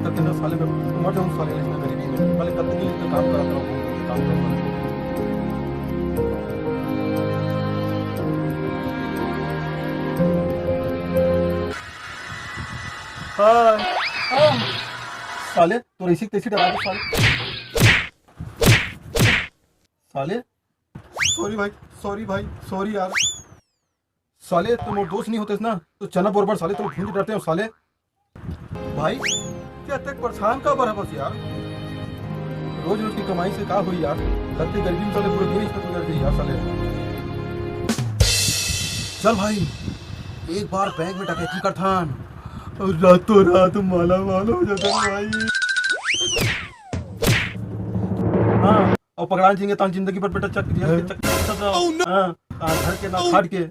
करके ना साले मैं मर जाऊँ साले इसमें गरीबी में। साले कब तक इसमें काम कराता हूँ, काम करूँगा। हाय हाँ। साले तो ऐसी तैसी डरा दे साले। साले सॉरी भाई सॉरी यार। साले तुम और दोस्त नहीं होते ना तो चना बोरबर साले तुम भूल डरते हो साले। भाई क्या तक परेशान का बराबर बस यार। रोज रोज की कमाई से का हुई यार। लगती गरीबी में साले पूरे दिन इसमें गुजर गई यार साले। चल भाई एक बार बैंक में डकैती कर थान। और रातों रात माला माल हो जाता है भाई। हाँ और पकड़ा जाएंगे तो जिंदगी भर बेटा चक दिया चक हाँ घर के ना खाट के।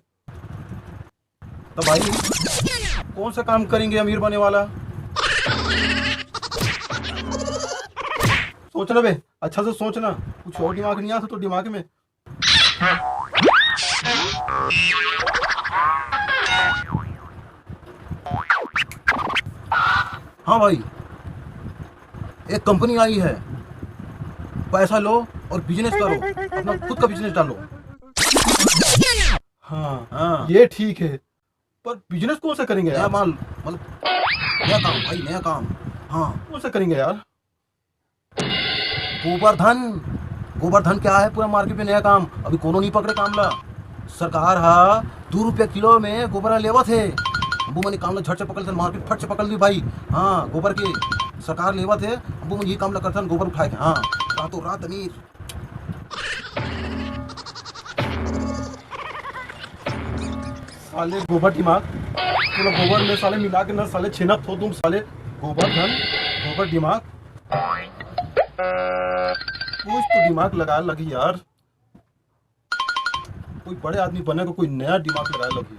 तो भाई कौन सा काम करेंगे अमीर बने वाला। सोचना बे अच्छा से सोचना। कुछ और दिमाग नहीं आता तो दिमाग में। हाँ भाई एक कंपनी आई है, पैसा लो और बिजनेस करो, अपना खुद का बिजनेस डालो। हाँ हाँ ये ठीक है पर बिजनेस कौन सा करेंगे नया यार। माल मतलब नया काम भाई, नया काम। हाँ कौन सा करेंगे यार। गोवर्धन, गोवर्धन क्या है पूरा मार्केट में नया काम। अभी कोनो नहीं पकड़े कामला। सरकार हा 2 रुपये किलो में गोबर लेवा थे। अबू मैंने कामला झट से पकड़ थे, मार्केट फट से पकड़ ली भाई। हाँ गोबर के सरकार लेवा थे। अबू मैंने ये कामला करता गोबर उठाए थे। हाँ रातों रात अमीर। साले गोबर दिमाग पूरा गोबर में साले मिला के ना साले छेना थो तुम साले। गोबर धन गोबर दिमाग कुछ तो दिमाग लगा लगी यार। कोई बड़े आदमी बने को कोई नया दिमाग लगाए लगी।